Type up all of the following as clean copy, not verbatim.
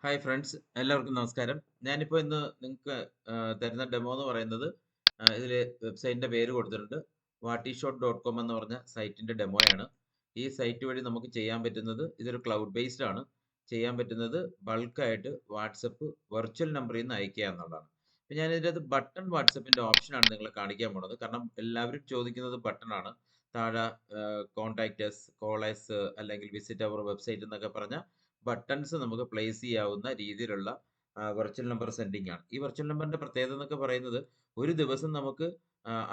Hi friends, എല്ലാവർക്കും നമസ്കാരം. ഞാനിപ്പോൾ ഇന്ന് നിങ്ങൾക്ക് തരുന്ന ഡെമോ എന്ന് പറയുന്നത് ഇതിൽ വെബ്സൈറ്റിൻ്റെ പേര് കൊടുത്തിട്ടുണ്ട്. വാട്ടിഷോട്ട്.com എന്ന് പറഞ്ഞ സൈറ്റിൻ്റെ ഡെമോയാണ്. ഈ സൈറ്റ് വഴി നമുക്ക് ചെയ്യാൻ പറ്റുന്നത് ഇതൊരു ക്ലൗഡ് ബേസ്ഡ് ആണ്. ചെയ്യാൻ പറ്റുന്നത് ബൾക്കായിട്ട് വാട്സപ്പ് വെർച്വൽ നമ്പറിൽ നിന്ന് അയക്കുക എന്നുള്ളതാണ്. അപ്പോൾ ഞാൻ ഇതിനകത്ത് ബട്ടൺ വാട്സപ്പിൻ്റെ ഓപ്ഷനാണ് നിങ്ങളെ കാണിക്കാൻ പോണത്. കാരണം എല്ലാവരും ചോദിക്കുന്നത് ബട്ടണാണ്. താഴെ കോൺടാക്റ്റസ്, കോളേഴ്സ് അല്ലെങ്കിൽ വിസിറ്റ് അവർ വെബ്സൈറ്റ് എന്നൊക്കെ പറഞ്ഞ ബട്ടൺസ് നമുക്ക് പ്ലേസ് ചെയ്യാവുന്ന രീതിയിലുള്ള വെർച്വൽ നമ്പർ സെൻഡിങ് ആണ്. ഈ വെർച്വൽ നമ്പറിന്റെ പ്രത്യേകത എന്നൊക്കെ പറയുന്നത് ഒരു ദിവസം നമുക്ക്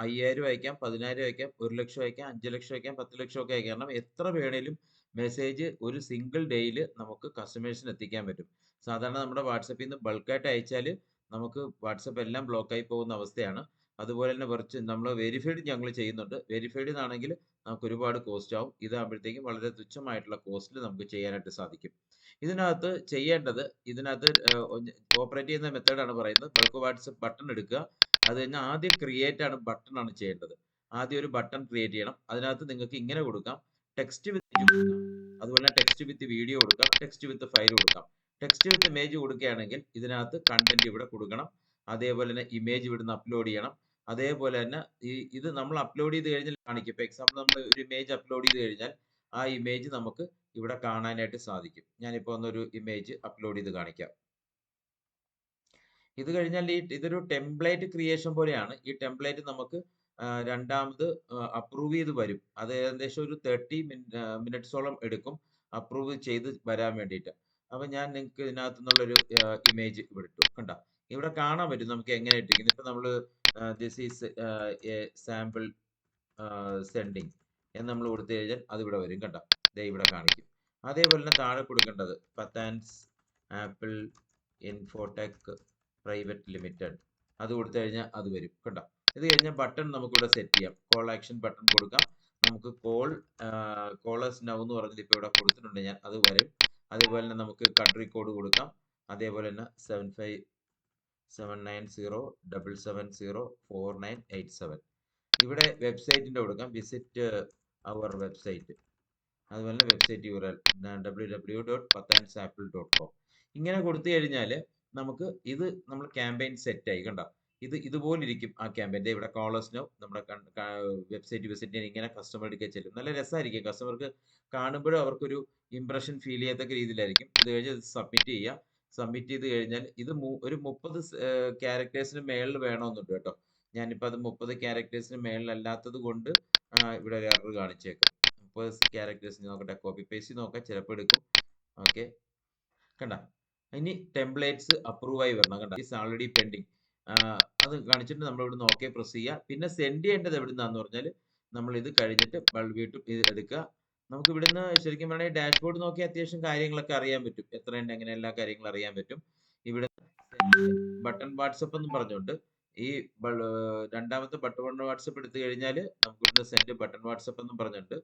5000 അയക്കാം, 10000 അയക്കാം, 1 ലക്ഷം അയക്കാം, 5 ലക്ഷം അയക്കാം, 10 ലക്ഷം ഒക്കെ അയക്കാം. കാരണം എത്ര വേണേലും മെസ്സേജ് ഒരു സിംഗിൾ ഡേയിൽ നമുക്ക് കസ്റ്റമേഴ്സിന് എത്തിക്കാൻ പറ്റും. സാധാരണ നമ്മുടെ വാട്സപ്പിൽ നിന്ന് ബൾക്കായിട്ട് അയച്ചാൽ നമുക്ക് വാട്സപ്പ് എല്ലാം ബ്ലോക്കായി പോകുന്ന അവസ്ഥയാണ്. അതുപോലെ തന്നെ നമ്മൾ വെരിഫൈഡ് ഞങ്ങൾ ചെയ്യുന്നുണ്ട്. വെരിഫൈഡ് ആണെങ്കിൽ നമുക്ക് ഒരുപാട് കോസ്റ്റ് ആവും. ഇതാകുമ്പോഴത്തേക്കും വളരെ തുച്ഛമായിട്ടുള്ള കോസ്റ്റിൽ നമുക്ക് ചെയ്യാനായിട്ട് സാധിക്കും. ഇതിനകത്ത് ചെയ്യേണ്ടത് ഇതിനകത്ത് ഓപ്പറേറ്റ് ചെയ്യുന്ന മെത്തേഡാണ് പറയുന്നത്. ബൾക്ക് വാട്സപ്പ് ബട്ടൺ എടുക്കുക. അത് കഴിഞ്ഞാൽ ആദ്യം ക്രിയേറ്റ് ആണ് ബട്ടൺ ആണ് ചെയ്യേണ്ടത്. ആദ്യം ഒരു ബട്ടൺ ക്രിയേറ്റ് ചെയ്യണം. അതിനകത്ത് നിങ്ങൾക്ക് ഇങ്ങനെ കൊടുക്കാം: ടെക്സ്റ്റ് വിത്ത് ഇമേജ് കൊടുക്കാം, അതുപോലെ ടെക്സ്റ്റ് വിത്ത് വീഡിയോ കൊടുക്കാം, ടെക്സ്റ്റ് വിത്ത് ഫയൽ കൊടുക്കാം. ടെക്സ്റ്റ് വിത്ത് ഇമേജ് കൊടുക്കുകയാണെങ്കിൽ ഇതിനകത്ത് കണ്ടന്റ് ഇവിടെ കൊടുക്കണം. അതേപോലെ തന്നെ ഇമേജ് ഇവിടുന്ന് അപ്ലോഡ് ചെയ്യണം. അതേപോലെ തന്നെ ഇത് നമ്മൾ അപ്ലോഡ് ചെയ്ത് കഴിഞ്ഞാൽ കാണിക്കും. ഇപ്പോൾ എക്സാമ്പിൾ നമ്മൾ ഒരു ഇമേജ് അപ്ലോഡ് ചെയ്ത് കഴിഞ്ഞാൽ ആ ഇമേജ് നമുക്ക് ഇവിടെ കാണാനായിട്ട് സാധിക്കും. ഞാനിപ്പോൾ ഒന്നൊരു ഇമേജ് അപ്ലോഡ് ചെയ്ത് കാണിക്കാം. ഇത് കഴിഞ്ഞാൽ ഇതൊരു ടെംപ്ലേറ്റ് ക്രിയേഷൻ പോലെയാണ്. ഈ ടെംപ്ലേറ്റ് നമുക്ക് രണ്ടാമത് അപ്രൂവ് ചെയ്ത് വരും. അത് ഏകദേശം ഒരു 30 മിനിറ്റ്സോളം എടുക്കും അപ്രൂവ് ചെയ്ത് വരാൻ വേണ്ടിയിട്ട്. അപ്പം ഞാൻ നിങ്ങൾക്ക് ഇതിനകത്തു നിന്നുള്ളൊരു ഇമേജ് ഇവിടെ ഇട്ടു. കണ്ട, ഇവിടെ കാണാൻ പറ്റും നമുക്ക് എങ്ങനെ ഇട്ടിരിക്കുന്നത്. ഇപ്പം നമ്മൾ this is A sample sending എന്ന് നമ്മൾ കൊടുത്തു കഴിഞ്ഞാൽ അത് ഇവിടെ വരും. കണ്ട, ദേ ഇവിടെ കാണിക്കും. അതേപോലെ തന്നെ താഴെ കൊടുക്കേണ്ടത് പത്താൻസ് ആപ്പിൾ ഇൻഫോടെക് പ്രൈവറ്റ് ലിമിറ്റഡ്, അത് കൊടുത്തു കഴിഞ്ഞാൽ അത് വരും. കണ്ടോ, ഇത് കഴിഞ്ഞാൽ ബട്ടൺ നമുക്കിവിടെ സെറ്റ് ചെയ്യാം. കോൾ ആക്ഷൻ ബട്ടൺ കൊടുക്കാം. നമുക്ക് കോളേഴ്സ് നൗ എന്ന് പറഞ്ഞിട്ട് ഇപ്പോൾ ഇവിടെ കൊടുത്തിട്ടുണ്ട് ഞാൻ, അത് വരും. അതേപോലെ തന്നെ നമുക്ക് കൺട്രി കോഡ് കൊടുക്കാം. അതേപോലെ തന്നെ 757907704987. ഇവിടെ വെബ്സൈറ്റിന്റെ കൊടുക്കാം, വിസിറ്റ് അവർ വെബ്സൈറ്റ്. അതുപോലെ തന്നെ വെബ്സൈറ്റ് URL www.pathansapple.com. ഇങ്ങനെ കൊടുത്തു കഴിഞ്ഞാൽ നമുക്ക് ഇത് നമ്മൾ ക്യാമ്പയിൻ സെറ്റ് ആയി. കണ്ടോ, ഇതുപോലെ ഇരിക്കും ആ ക്യാമ്പയിൻ. ഇവിടെ കോളേഴ്സിനോ നമ്മുടെ വെബ്സൈറ്റ് വിസിറ്റ് ചെയ്യാൻ ഇങ്ങനെ കസ്റ്റമർ എടുക്കുക ചെല്ലും. നല്ല രസമായിരിക്കും. കസ്റ്റമർക്ക് കാണുമ്പോഴും അവർക്കൊരു ഇംപ്രഷൻ ഫീൽ ചെയ്യത്തക്ക രീതിയിലായിരിക്കും. ഇത് കഴിഞ്ഞ് സബ്മിറ്റ് ചെയ്യുക. സബ്മിറ്റ് ചെയ്ത് കഴിഞ്ഞാൽ ഇത് ഒരു 30 ക്യാരക്ടേഴ്സിന് മേളിൽ വേണമെന്നുണ്ട് കേട്ടോ. ഞാനിപ്പോൾ അത് 30 ക്യാരക്ടേഴ്സിന് മേളിലല്ലാത്തത് കൊണ്ട് ഇവിടെ ഒരു എറർ കാണിച്ചേക്കും. 30 ക്യാരക്ടേഴ്സ് നോക്കട്ടെ, കോപ്പി പേസ്റ്റ് നോക്കാം, ചിലപ്പോൾ എടുക്കും. ഓക്കെ, കണ്ട, ഇനി ടെംപ്ലേറ്റ്സ് അപ്രൂവ് ആയി വരണം. കണ്ട, ഇസ് ആൾറെഡി പെൻഡിങ് അത് കാണിച്ചിട്ട് നമ്മൾ ഇവിടുന്ന് ഓക്കെ പ്രസ് ചെയ്യുക. പിന്നെ സെൻഡ് ചെയ്യേണ്ടത് എവിടുന്നാന്ന് പറഞ്ഞാൽ നമ്മൾ ഇത് കഴിഞ്ഞിട്ട് വീണ്ടും ഇത് എടുക്കുക. നമുക്ക് ഇവിടുന്ന് ശരിക്കും പറഞ്ഞാൽ ഡാഷ്ബോർഡ് നോക്കി അത്യാവശ്യം കാര്യങ്ങളൊക്കെ അറിയാൻ പറ്റും. എത്രയുണ്ട്, അങ്ങനെ എല്ലാ കാര്യങ്ങളും അറിയാൻ പറ്റും. ഇവിടെ ബട്ടൺ വാട്സപ്പ് എന്ന് പറഞ്ഞുകൊണ്ട് ഈ രണ്ടാമത്തെ ബട്ടൺ വാട്സപ്പ് എടുത്തു കഴിഞ്ഞാൽ നമുക്ക് ഇവിടുന്ന് സെൻഡ് ബട്ടൺ വാട്സപ്പ് എന്ന് പറഞ്ഞിട്ടുണ്ട്.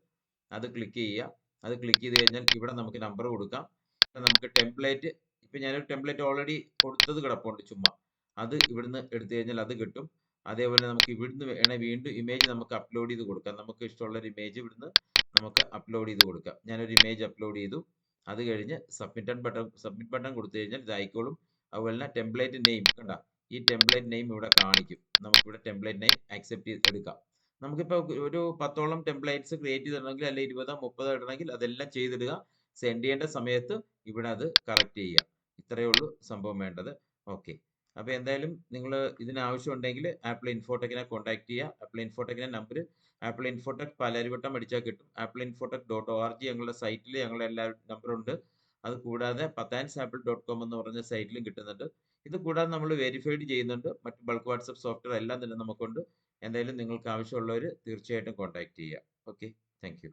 അത് ക്ലിക്ക് ചെയ്യുക. അത് ക്ലിക്ക് ചെയ്ത് കഴിഞ്ഞാൽ ഇവിടെ നമുക്ക് നമ്പർ കൊടുക്കാം. നമുക്ക് ടെംപ്ലേറ്റ്, ഇപ്പം ഞാനൊരു ടെംപ്ലേറ്റ് ഓൾറെഡി കൊടുത്തത് കിടപ്പുണ്ട് ചുമ്മാ, അത് ഇവിടുന്ന് എടുത്തു കഴിഞ്ഞാൽ അത് കിട്ടും. അതേപോലെ നമുക്ക് ഇവിടുന്ന് വേണേൽ വീണ്ടും ഇമേജ് നമുക്ക് അപ്ലോഡ് ചെയ്ത് കൊടുക്കാം. നമുക്ക് ഇഷ്ടമുള്ളൊരു ഇമേജ് ഇവിടുന്ന് നമുക്ക് അപ്ലോഡ് ചെയ്ത് കൊടുക്കാം. ഞാനൊരു ഇമേജ് അപ്ലോഡ് ചെയ്തു. അത് കഴിഞ്ഞ് സബ്മിറ്റ് ബട്ടൺ കൊടുത്തു കഴിഞ്ഞാൽ ഇതായിക്കോളും. അതുപോലെ തന്നെ ടെംപ്ലേറ്റ് നെയിം, കണ്ട, ഈ ടെംപ്ലേറ്റ് നെയിം ഇവിടെ കാണിക്കും. നമുക്കിവിടെ ടെംപ്ലേറ്റ് നെയിം ആക്സെപ്റ്റ് ചെയ്ത് എടുക്കാം. നമുക്കിപ്പോൾ ഒരു 10ഓളം ടെംപ്ലേറ്റ്സ് ക്രിയേറ്റ് ചെയ്തിടണമെങ്കിൽ, അല്ലെങ്കിൽ 20 30 ഇടണമെങ്കിൽ അതെല്ലാം ചെയ്തിടുക. സെൻഡ് ചെയ്യേണ്ട സമയത്ത് ഇവിടെ അത് കറക്റ്റ് ചെയ്യുക. ഇത്രയേ ഉള്ളൂ സംഭവം വേണ്ടത്. ഓക്കെ, അപ്പോൾ എന്തായാലും നിങ്ങൾ ഇതിനാവശ്യമുണ്ടെങ്കിൽ ആപ്പിൾ ഇൻഫോടെക്കിനെ കോൺടാക്ട് ചെയ്യുക. ആപ്പിൾ ഇൻഫോടെക്കിന്റെ നമ്പർ ആപ്പിൾ ഇൻഫോടെക് പാലാരിവട്ടം അടിച്ചാൽ കിട്ടും. appleInfotech.org ഞങ്ങളുടെ സൈറ്റിൽ ഞങ്ങളുടെ എല്ലാ നമ്പറുണ്ട്. അത് കൂടാതെ pathansapple.com എന്ന് പറഞ്ഞ സൈറ്റിലും കിട്ടുന്നുണ്ട്. ഇത് കൂടാതെ നമ്മൾ വെരിഫൈഡ് ചെയ്യുന്നുണ്ട്. മറ്റ് ബൾക്ക് വാട്സപ്പ് സോഫ്റ്റ്വെയർ എല്ലാം തന്നെ നമുക്കുണ്ട്. എന്തായാലും നിങ്ങൾക്ക് ആവശ്യമുള്ളവർ തീർച്ചയായിട്ടും കോൺടാക്ട് ചെയ്യുക. Okay, thank you.